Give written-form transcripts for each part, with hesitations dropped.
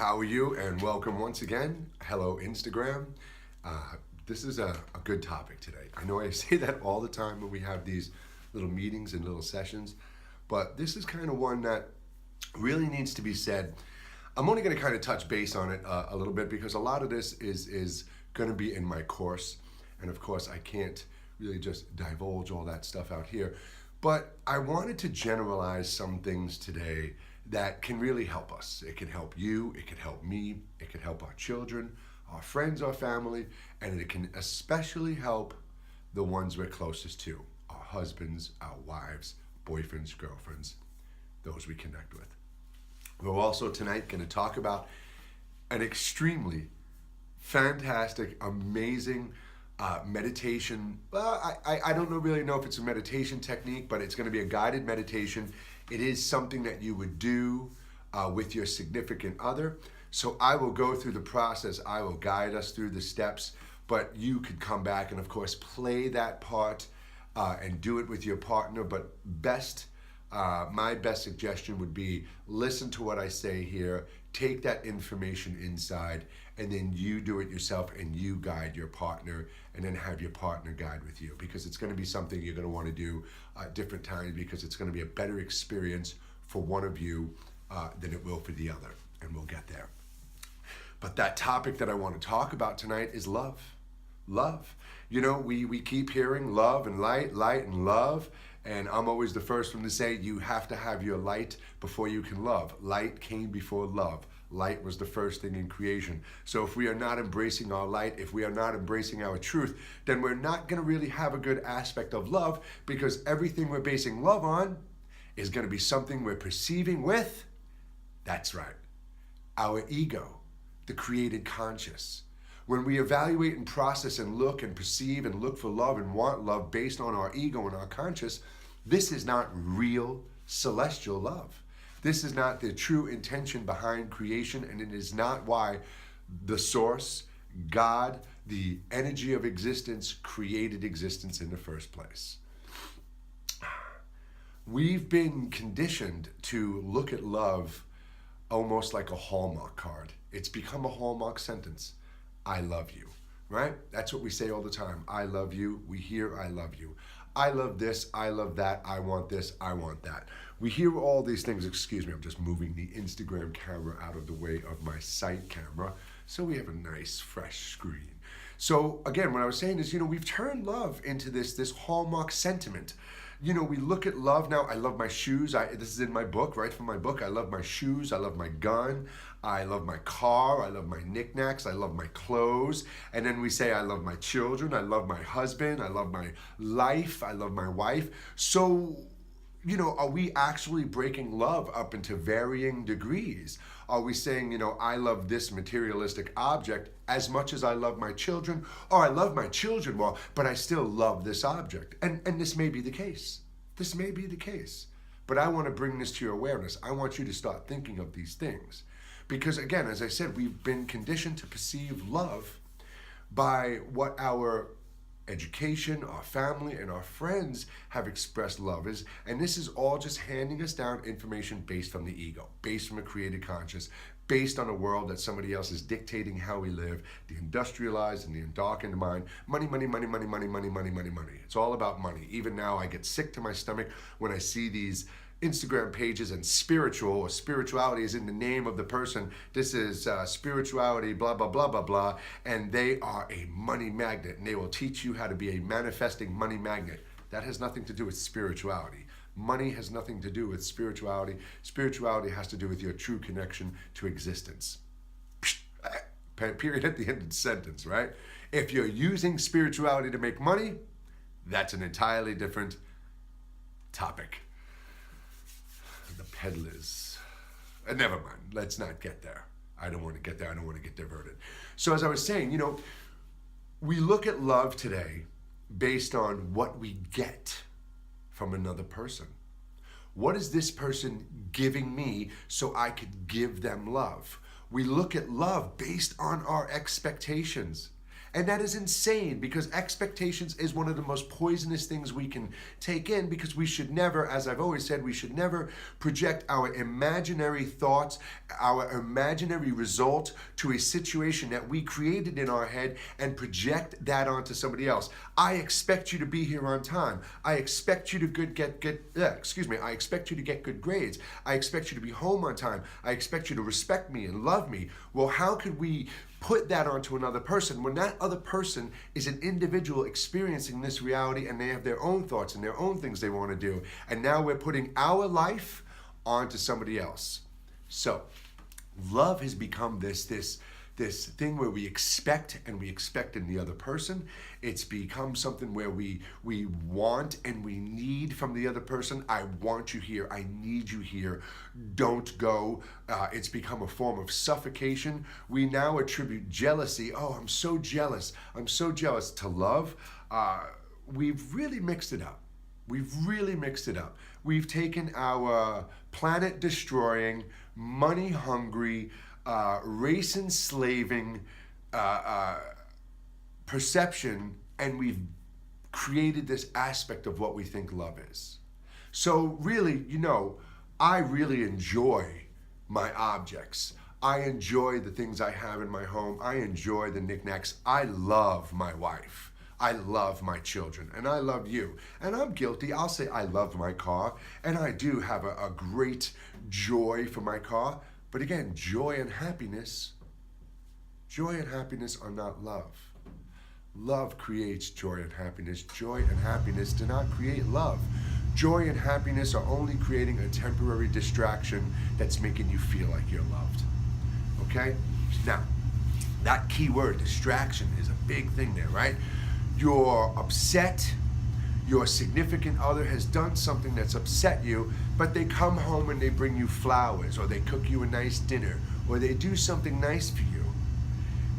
how are you? And welcome once again. Hello, Instagram. This is a good topic today. I know I say that all the time when we have these little meetings and little sessions, but this is kind of one that really needs to be said. I'm only going to kind of touch base on it a little bit because a lot of this is going to be in my course. And of course, I can't really just divulge all that stuff out here. But I wanted to generalize some things today that can really help us. It can help you, it can help me, it can help our children, our friends, our family, and it can especially help the ones we're closest to, our husbands, our wives, boyfriends, girlfriends, those we connect with. We're also tonight going to talk about an extremely fantastic, amazing meditation. I don't really know if it's a meditation technique, but it's going to be a guided meditation. It is something that you would do with your significant other. So I will go through the process. I will guide us through the steps, but you could come back and, of course, play that part and do it with your partner. But my best suggestion would be listen to what I say here, take that information inside, and then you do it yourself and you guide your partner and then have your partner guide with you, because it's going to be something you're going to want to do at different times, because it's going to be a better experience for one of you than it will for the other, and we'll get there. But that topic that I want to talk about tonight is love. Love. You know, we keep hearing love and light and love. And I'm always the first one to say you have to have your light before you can love. Light came before love. Light was the first thing in creation. So if we are not embracing our light, if we are not embracing our truth, then we're not going to really have a good aspect of love, because everything we're basing love on is going to be something we're perceiving with, that's right, our ego, the created conscious. When we evaluate and process and look and perceive and look for love and want love based on our ego and our conscious, this is not real celestial love. This is not the true intention behind creation, and it is not why the source, God, the energy of existence, created existence in the first place. We've been conditioned to look at love almost like a Hallmark card. It's become a Hallmark sentence. I love you, right? That's what we say all the time. I love you. We hear I love you. I love this. I love that. I want this. I want that. We hear all these things. Excuse me, I'm just moving the Instagram camera out of the way of my site camera so we have a nice fresh screen. So again, what I was saying is, we've turned love into this Hallmark sentiment. We look at love now. I love my shoes. This is in my book, right from my book. I love my shoes. I love my gun. I love my car. I love my knickknacks. I love my clothes. And then we say, I love my children. I love my husband. I love my life. I love my wife. So, are we actually breaking love up into varying degrees? Are we saying, I love this materialistic object as much as I love my children, or I love my children more, but I still love this object? And this may be the case. This may be the case. But I want to bring this to your awareness. I want you to start thinking of these things. Because again, as I said, we've been conditioned to perceive love by what our education, our family, and our friends have expressed love is. And this is all just handing us down information based from the ego, based from a created conscious, based on a world that somebody else is dictating how we live, the industrialized and the darkened mind. Money, money, money, money, money, money, money, money, money. It's all about money. Even now, I get sick to my stomach when I see these Instagram pages and spirituality is in the name of the person. This is spirituality, blah, blah, blah, blah, blah. And they are a money magnet, and they will teach you how to be a manifesting money magnet. That has nothing to do with spirituality. Money has nothing to do with spirituality. Spirituality has to do with your true connection to existence. Period at the end of the sentence, right? If you're using spirituality to make money, that's an entirely different topic. The peddlers. Never mind. Let's not get there. I don't want to get there. I don't want to get diverted. So as I was saying, we look at love today based on what we get from another person. What is this person giving me so I could give them love? We look at love based on our expectations. And that is insane, because expectations is one of the most poisonous things we can take in, because we should never, as I've always said, we should never project our imaginary thoughts, our imaginary result to a situation that we created in our head and project that onto somebody else. I expect you to be here on time. I expect you to I expect you to get good grades. I expect you to be home on time. I expect you to respect me and love me. Well, how could we put that onto another person when that other person is an individual experiencing this reality, and they have their own thoughts and their own things they want to do, and now we're putting our life onto somebody else? So love has become this thing where we expect, and we expect in the other person. It's become something where we want and we need from the other person. I want you here. I need you here. Don't go. It's become a form of suffocation. We now attribute jealousy. Oh, I'm so jealous. I'm so jealous, to love. We've really mixed it up. We've taken our planet-destroying, money-hungry, race-enslaving perception, and we've created this aspect of what we think love is. So really, I really enjoy my objects. I enjoy the things I have in my home. I enjoy the knickknacks. I love my wife. I love my children, and I love you. And I'm guilty. I'll say I love my car, and I do have a great joy for my car. But again, joy and happiness are not love. Love creates joy and happiness. Joy and happiness do not create love. Joy and happiness are only creating a temporary distraction that's making you feel like you're loved. Okay? Now, that key word, distraction, is a big thing there, right? You're upset, your significant other has done something that's upset you, but they come home and they bring you flowers, or they cook you a nice dinner, or they do something nice for you.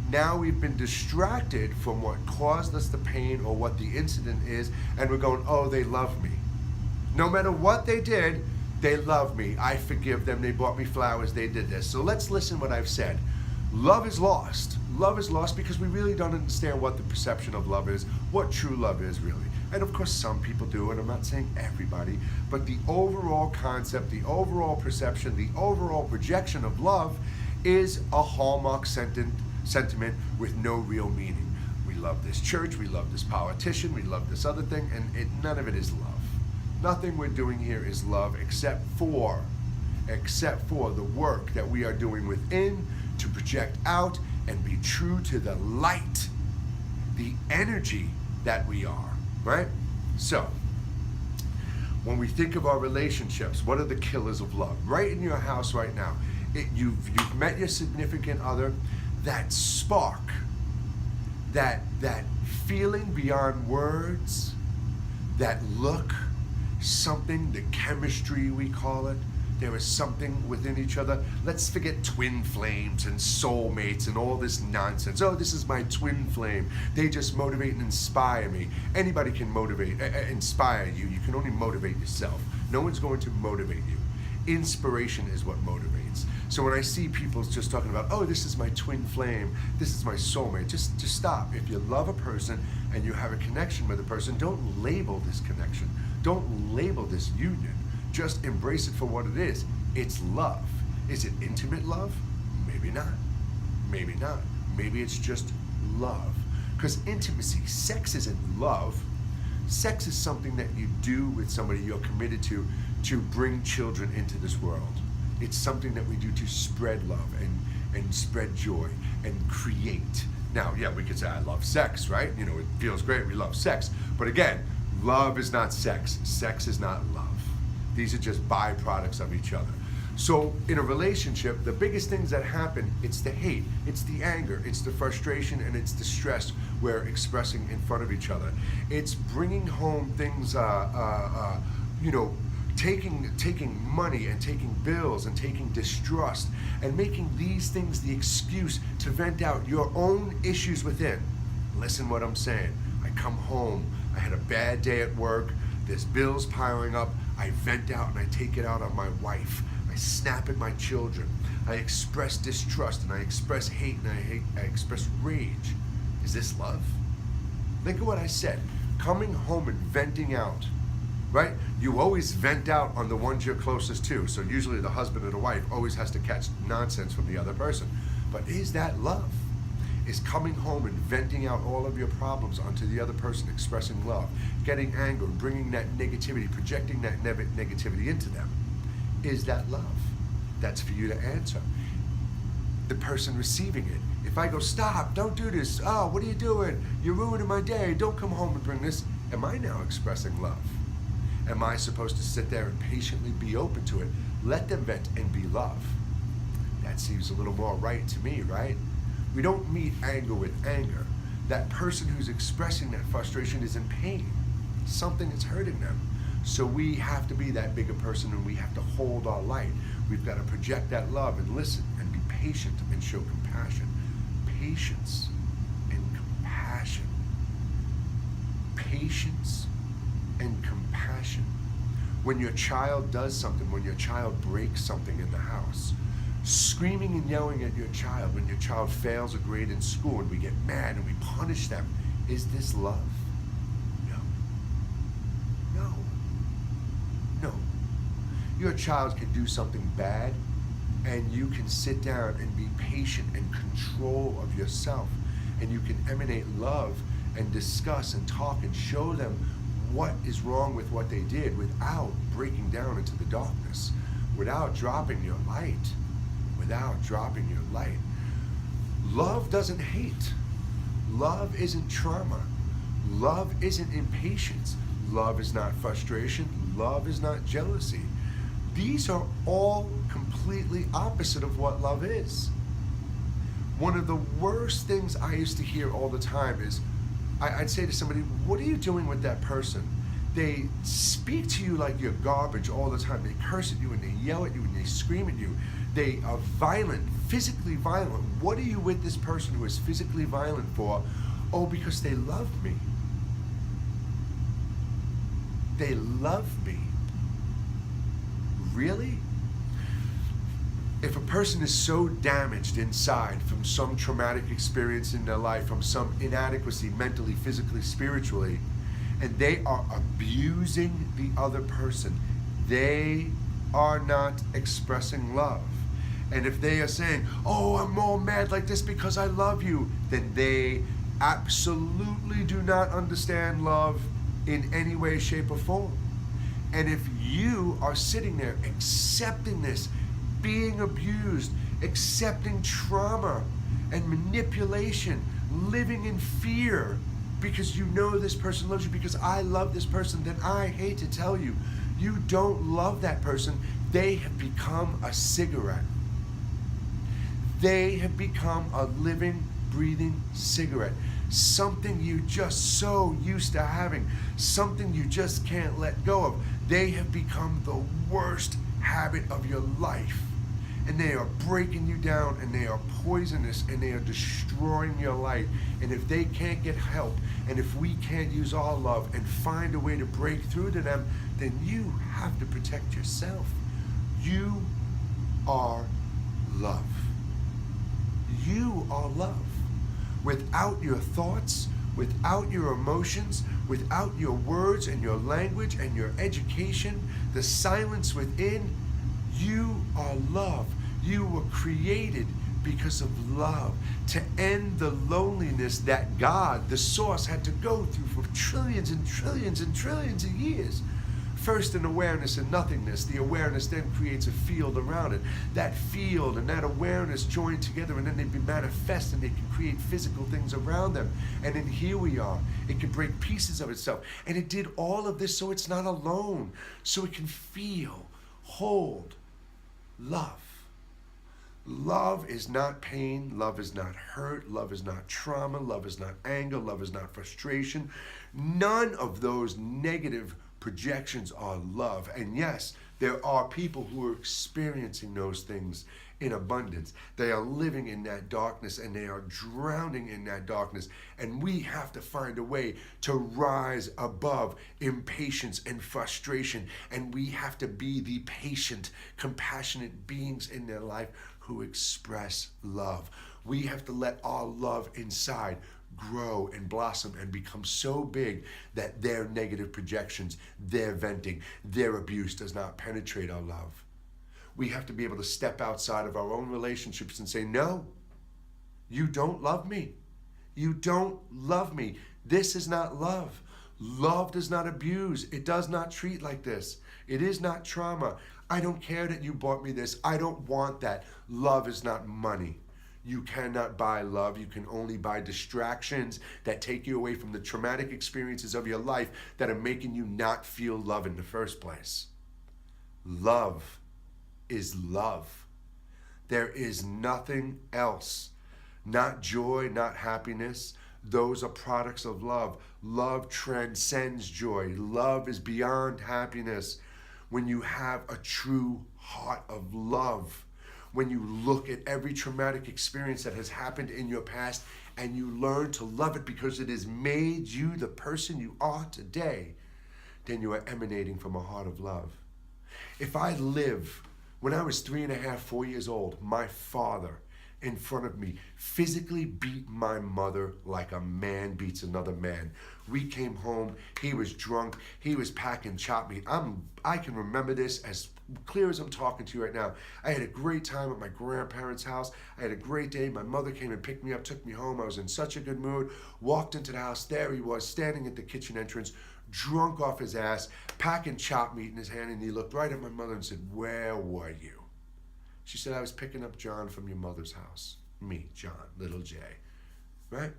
Now we've been distracted from what caused us the pain or what the incident is, and we're going, oh, they love me. No matter what they did, they love me. I forgive them. They bought me flowers. They did this. So let's listen what I've said. Love is lost. Love is lost because we really don't understand what the perception of love is, what true love is really. And of course some people do, and I'm not saying everybody, but the overall concept, the overall perception, the overall projection of love is a hallmark sentiment with no real meaning. We love this church, we love this politician, we love this other thing, and none of it is love. Nothing we're doing here is love except for the work that we are doing within to project out and be true to the light, the energy that we are, right? So, when we think of our relationships, what are the killers of love? Right in your house right now, you've met your significant other, that spark, that feeling beyond words, that look, something, the chemistry we call it. There is something within each other. Let's forget twin flames and soulmates and all this nonsense. Oh, this is my twin flame. They just motivate and inspire me. Anybody can inspire you. You can only motivate yourself. No one's going to motivate you. Inspiration is what motivates. So when I see people just talking about, oh, this is my twin flame, this is my soulmate, just stop. If you love a person and you have a connection with a person, don't label this connection. Don't label this union. Just embrace it for what it is. It's love. Is it intimate love? Maybe not. Maybe not. Maybe it's just love. Because intimacy, sex isn't love. Sex is something that you do with somebody you're committed to bring children into this world. It's something that we do to spread love and spread joy and create. Now, yeah, we could say, I love sex, right? It feels great, we love sex. But again, love is not sex. Sex is not love. These are just byproducts of each other. So in a relationship, the biggest things that happen, it's the hate, it's the anger, it's the frustration, and it's the stress we're expressing in front of each other. It's bringing home things, taking money and taking bills and taking distrust and making these things the excuse to vent out your own issues within. Listen what I'm saying. I come home, I had a bad day at work, there's bills piling up, I vent out and I take it out on my wife. I snap at my children. I express distrust and I express hate and I express rage. Is this love? Think of what I said. Coming home and venting out, right? You always vent out on the ones you're closest to. So usually the husband or the wife always has to catch nonsense from the other person. But is that love? Is coming home and venting out all of your problems onto the other person, expressing love, getting anger, bringing that negativity, projecting that negativity into them. Is that love? That's for you to answer. The person receiving it. If I go, stop, don't do this. Oh, what are you doing? You're ruining my day. Don't come home and bring this. Am I now expressing love? Am I supposed to sit there and patiently be open to it? Let them vent and be love. That seems a little more right to me, right? We don't meet anger with anger. That person who's expressing that frustration is in pain. Something is hurting them. So we have to be that bigger person, and we have to hold our light. We've got to project that love and listen and be patient and show compassion. Patience and compassion. Patience and compassion. When your child does something, when your child breaks something in the house, screaming and yelling at your child when your child fails a grade in school, and we get mad and we punish them, is this love? No. No. No. Your child can do something bad, and you can sit down and be patient and control of yourself, and you can emanate love and discuss and talk and show them what is wrong with what they did without breaking down into the darkness, without dropping your light. Without dropping your light. Love doesn't hate. Love isn't trauma. Love isn't impatience. Love is not frustration. Love is not jealousy. These are all completely opposite of what love is. One of the worst things I used to hear all the time is, I'd say to somebody, what are you doing with that person? They speak to you like you're garbage all the time. They curse at you and they yell at you and they scream at you. They are violent, physically violent. What are you with this person who is physically violent for? Oh, because they love me. They love me. Really? If a person is so damaged inside from some traumatic experience in their life, from some inadequacy mentally, physically, spiritually, and they are abusing the other person, they are not expressing love. And if they are saying, oh, I'm all mad like this because I love you, then they absolutely do not understand love in any way, shape, or form. And if you are sitting there accepting this, being abused, accepting trauma and manipulation, living in fear because you know this person loves you, because I love this person, then I hate to tell you, you don't love that person. They have become a cigarette. They have become a living, breathing cigarette. Something you just so used to having, something you just can't let go of. They have become the worst habit of your life. And they are breaking you down, and they are poisonous, and they are destroying your life. And if they can't get help, and if we can't use our love and find a way to break through to them, then you have to protect yourself. You are love. You are love. Without your thoughts, without your emotions, without your words and your language and your education, the silence within, you are love. You were created because of love, to end the loneliness that God, the source, had to go through for trillions and trillions and trillions of years. First in awareness and nothingness, the awareness then creates a field around it. That field and that awareness join together, and then they manifest, and they can create physical things around them. And then here we are. It can break pieces of itself. And it did all of this so it's not alone, so it can feel, hold, love. Love is not pain. Love is not hurt. Love is not trauma. Love is not anger. Love is not frustration. None of those negative projections are love. And yes, there are people who are experiencing those things in abundance. They are living in that darkness, and they are drowning in that darkness. And we have to find a way to rise above impatience and frustration. And we have to be the patient, compassionate beings in their life who express love. We have to let our love inside grow and blossom and become so big that their negative projections, their venting, their abuse does not penetrate our love. We have to be able to step outside of our own relationships and say, no, you don't love me. You don't love me. This is not love. Love does not abuse. It does not treat like this. It is not trauma. I don't care that you bought me this. I don't want that. Love is not money. You cannot buy love. You can only buy distractions that take you away from the traumatic experiences of your life that are making you not feel love in the first place. Love is love. There is nothing else. Not joy, not happiness. Those are products of love. Love transcends joy. Love is beyond happiness. When you have a true heart of love, when you look at every traumatic experience that has happened in your past and you learn to love it because it has made you the person you are today, then you are emanating from a heart of love. If I live, when I was 3.5, 4 years old, my father in front of me physically beat my mother like a man beats another man. We came home, he was drunk, he was packing chopped meat. I can remember this as clear as I'm talking to you right now. I had a great time at my grandparents' house. I had a great day. My mother came and picked me up, took me home. I was in such a good mood. Walked into the house. There he was, standing at the kitchen entrance, drunk off his ass, packing chopped meat in his hand. And he looked right at my mother and said, "Where were you?" She said, "I was picking up John from your mother's house." Me, John, little J. Right?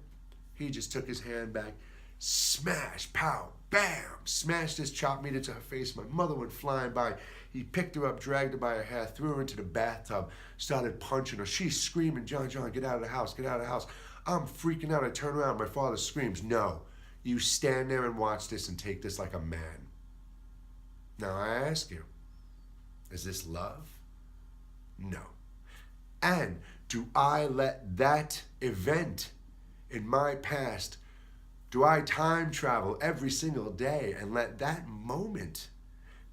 He just took his hand back, smash, pow, bam, smashed his chopped meat into her face. My mother went flying by. He picked her up, dragged her by her hair, threw her into the bathtub, started punching her. She's screaming, "John, John, get out of the house, get out of the house." I'm freaking out. I turn around. My father screams, "No, you stand there and watch this and take this like a man." Now I ask you, is this love? No. And do I let that event in my past, do I time travel every single day and let that moment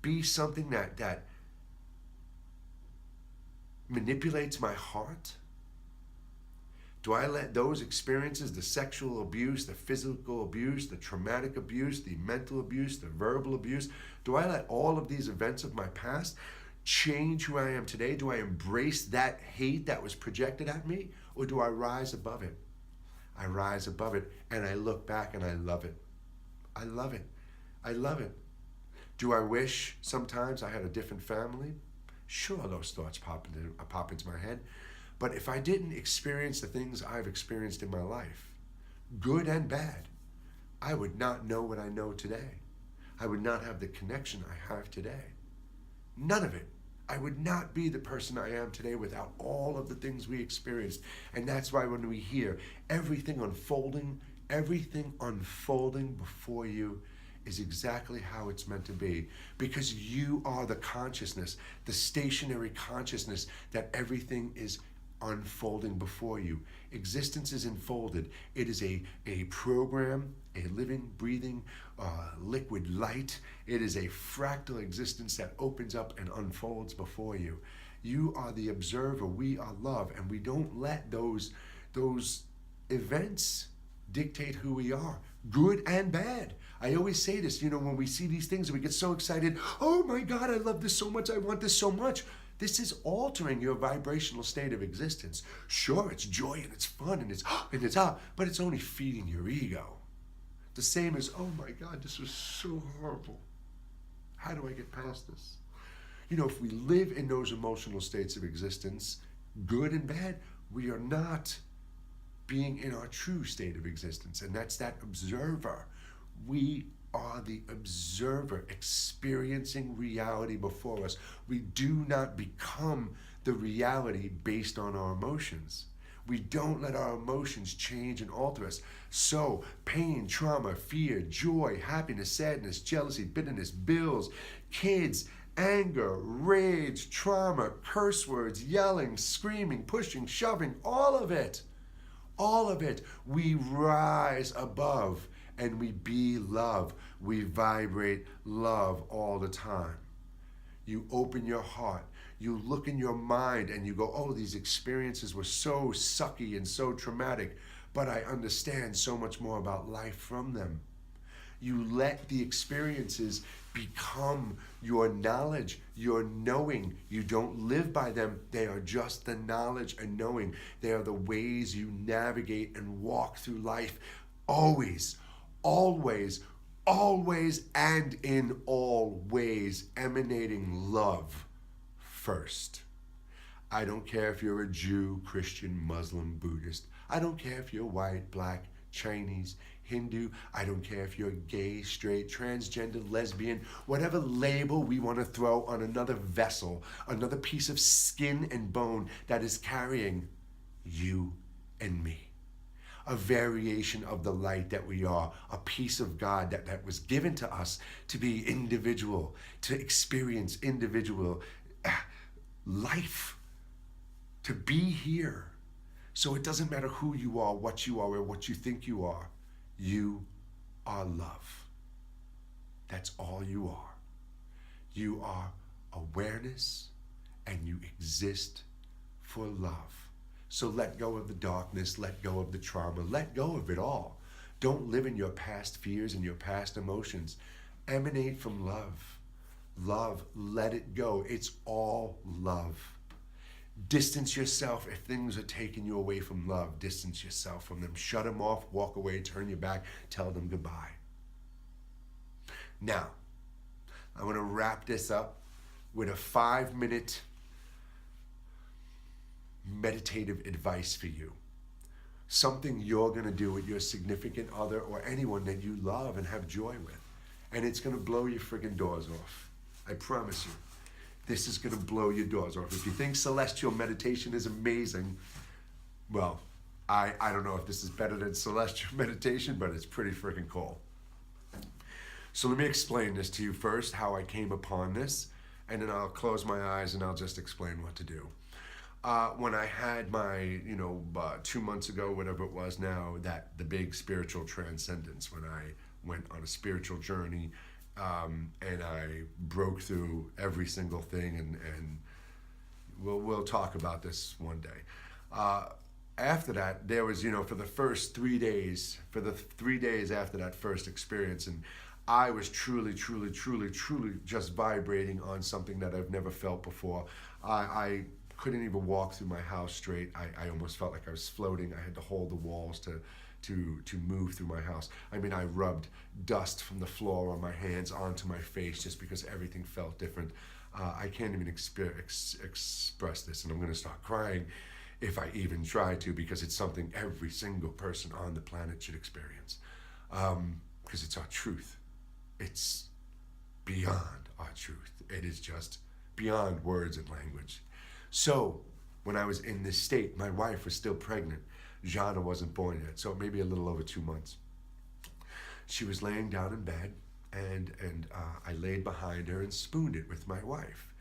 be something that manipulates my heart? Do I let those experiences, the sexual abuse, the physical abuse, the traumatic abuse, the mental abuse, the verbal abuse, do I let all of these events of my past change who I am today? Do I embrace that hate that was projected at me? Or do I rise above it? I rise above it and I look back and I love it. I love it. I love it. Do I wish sometimes I had a different family? Sure, those thoughts pop into my head. But if I didn't experience the things I've experienced in my life, good and bad, I would not know what I know today. I would not have the connection I have today. None of it. I would not be the person I am today without all of the things we experienced. And that's why when we hear everything unfolding before you is exactly how it's meant to be. Because you are the consciousness, the stationary consciousness that everything is unfolding before you. Existence is unfolded. It is a program, a living, breathing, liquid light. It is a fractal existence that opens up and unfolds before you. You are the observer. We are love, and we don't let those events dictate who we are, good and bad. I always say this, when we see these things and we get so excited, "Oh my God, I love this so much, I want this so much." This is altering your vibrational state of existence. Sure, it's joy and it's fun and it's but it's only feeding your ego. The same as, "Oh my God, this was so horrible. How do I get past this?" If we live in those emotional states of existence, good and bad, we are not being in our true state of existence. And that's that observer. We are the observer experiencing reality before us. We do not become the reality based on our emotions. We don't let our emotions change and alter us. So pain, trauma, fear, joy, happiness, sadness, jealousy, bitterness, bills, kids, anger, rage, trauma, curse words, yelling, screaming, pushing, shoving, all of it, we rise above and we be love. We vibrate love all the time. You open your heart. you look in your mind and you go, oh, these experiences were so sucky and so traumatic, but I understand so much more about life from them. You let the experiences become your knowledge, your knowing. You don't live by them. They are just the knowledge and knowing. They are the ways you navigate and walk through life. Always, always, always, and in all ways emanating love first. I don't care if you're a Jew, Christian, Muslim, Buddhist. I don't care if you're white, black, Chinese, Hindu. I don't care if you're gay, straight, transgender, lesbian, whatever label we want to throw on another vessel, another piece of skin and bone that is carrying you and me. A variation of the light that we are, a piece of God that was given to us to be individual, to experience individual life, to be here. So it doesn't matter who you are, or what you think you are. You are love. That's all you are. You are awareness, and you exist for love. So let go of the darkness, let go of the trauma, let go of it all. Don't live in your past fears and your past emotions. Emanate from love. Love, let it go. It's all love. Distance yourself if things are taking you away from love. Distance yourself from them. Shut them off, walk away, turn your back, tell them goodbye. Now, I want to wrap this up with a 5-minute meditative advice for you. Something you're going to do with your significant other or anyone that you love and have joy with. And it's going to blow your friggin' doors off. I promise you. This is going to blow your doors off. If you think celestial meditation is amazing, well, I don't know if this is better than celestial meditation, but it's pretty freaking cool. So let me explain this to you first, how I came upon this, and then I'll close my eyes and I'll just explain what to do. When I had my, 2 months ago, whatever it was now, the big spiritual transcendence, when I went on a spiritual journey, and I broke through every single thing, and we'll talk about this one day. After that, there was, for the first 3 days, after that first experience, and I was truly just vibrating on something that I've never felt before. I couldn't even walk through my house straight. I almost felt like I was floating. I had to hold the walls to move through my house. I mean, I rubbed dust from the floor on my hands onto my face just because everything felt different. I can't even express this, and I'm going to start crying if I even try to, because it's something every single person on the planet should experience, because it's our truth. It's beyond our truth. It is just beyond words and language. So when I was in this state, my wife was still pregnant. Jana wasn't born yet, so maybe a little over 2 months. She was laying down in bed, and I laid behind her and spooned it with my wife.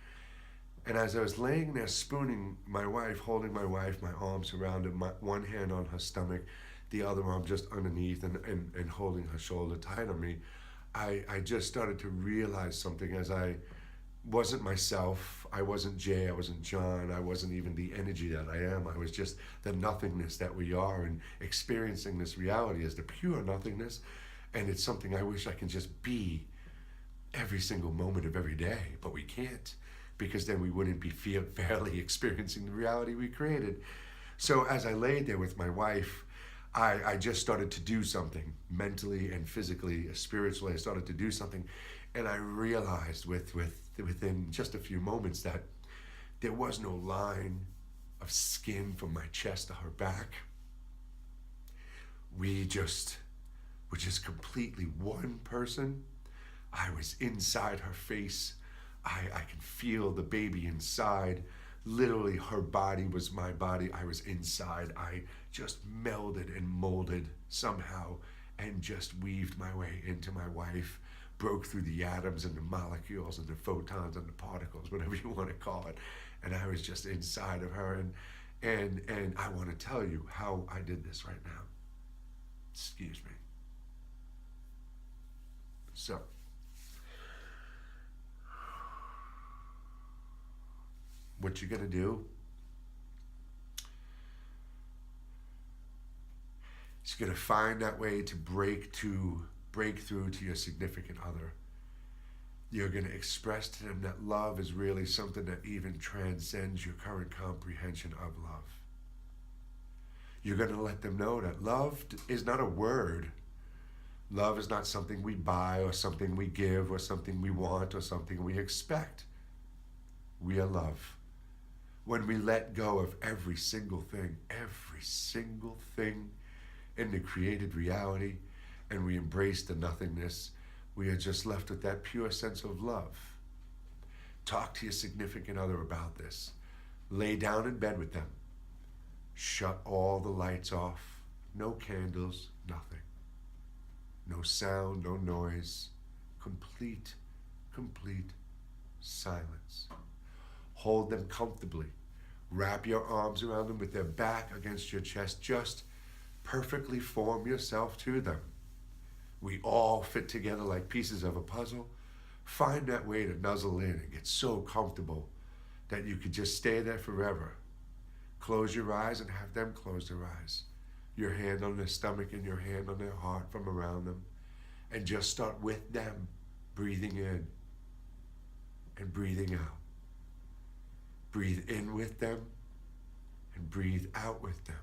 And as I was laying there spooning my wife, holding my wife, my arms around her, one hand on her stomach, the other arm just underneath, and holding her shoulder tight on me, I just started to realize something. As I wasn't myself, I wasn't Jay, I wasn't John, I wasn't even the energy that I am. I was just the nothingness that we are, and experiencing this reality as the pure nothingness. And it's something I wish I can just be every single moment of every day, but we can't, because then we wouldn't be fairly experiencing the reality we created. So as I laid there with my wife, I just started to do something mentally and physically, spiritually. I started to do something, and I realized within just a few moments that there was no line of skin from my chest to her back. We were just completely one person. I was inside her face. I could feel the baby inside. Literally, her body was my body. I was inside. I just melded and molded somehow, and just weaved my way into my wife, broke through the atoms and the molecules and the photons and the particles, whatever you want to call it. And I was just inside of her. And I want to tell you how I did this right now. Excuse me. So, what you're going to do is you're going to find that way to break through to your significant other. You're going to express to them that love is really something that even transcends your current comprehension of love. You're going to let them know that love is not a word. Love is not something we buy or something we give or something we want or something we expect. We are love. When we let go of every single thing in the created reality, and we embrace the nothingness, we are just left with that pure sense of love. Talk to your significant other about this. Lay down in bed with them. Shut all the lights off. No candles, nothing. No sound, no noise. Complete silence. Hold them comfortably. Wrap your arms around them with their back against your chest. Just perfectly form yourself to them. We all fit together like pieces of a puzzle. Find that way to nuzzle in and get so comfortable that you could just stay there forever. Close your eyes and have them close their eyes. Your hand on their stomach and your hand on their heart from around them. And just start with them, breathing in and breathing out. Breathe in with them and breathe out with them.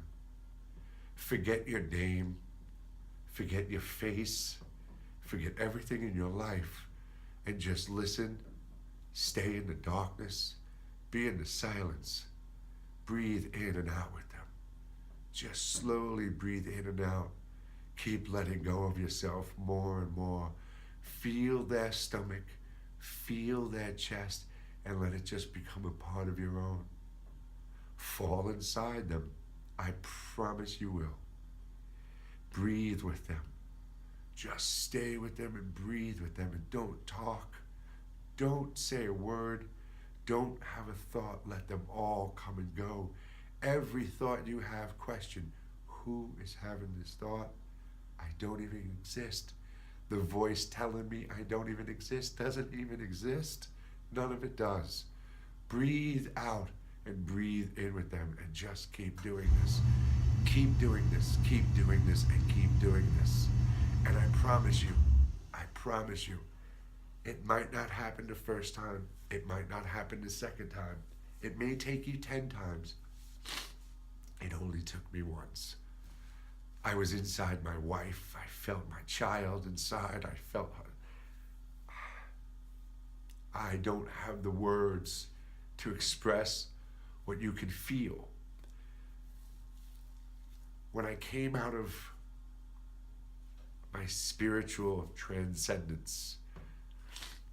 Forget your name. Forget your face. Forget everything in your life and just listen. Stay in the darkness. Be in the silence. Breathe in and out with them. Just slowly breathe in and out. Keep letting go of yourself more and more. Feel their stomach. Feel their chest and let it just become a part of your own. Fall inside them. I promise you will. Breathe with them. Just stay with them and breathe with them and don't talk. Don't say a word. Don't have a thought. Let them all come and go. Every thought you have, question, who is having this thought? I don't even exist. The voice telling me I don't even exist doesn't even exist. None of it does. Breathe out and breathe in with them and just keep doing this. Keep doing this, keep doing this, and keep doing this. And I promise you, it might not happen the first time. It might not happen the second time. It may take you 10 times. It only took me once. I was inside my wife. I felt my child inside. I felt her. I don't have the words to express what you can feel. When I came out of my spiritual transcendence,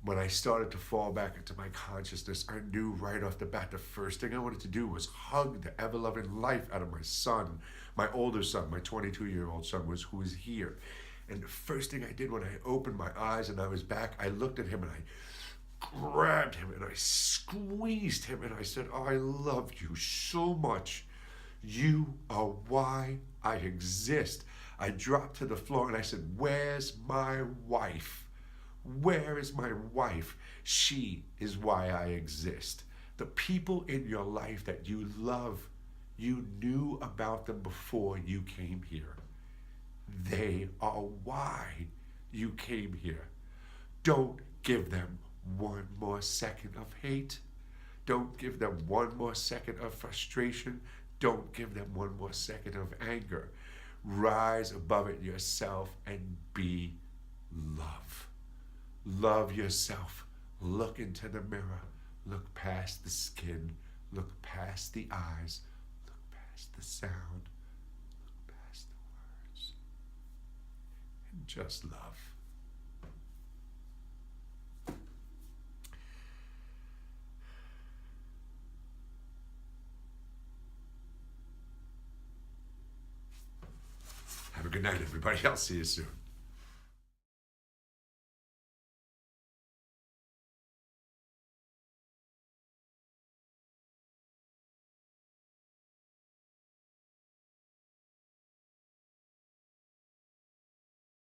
when I started to fall back into my consciousness, I knew right off the bat the first thing I wanted to do was hug the ever-loving life out of my son, my older son, my 22-year-old son, who was here. And the first thing I did when I opened my eyes and I was back, I looked at him and I grabbed him and I squeezed him and I said, oh, I love you so much. You are why I exist. I dropped to the floor and I said, where's my wife? Where is my wife? She is why I exist. The people in your life that you love, you knew about them before you came here. They are why you came here. Don't give them one more second of hate. Don't give them one more second of frustration. Don't give them one more second of anger. Rise above it yourself and be love. Love yourself. Look into the mirror. Look past the skin. Look past the eyes. Look past the sound. Look past the words. And just love. Have a good night, everybody. I'll see you soon.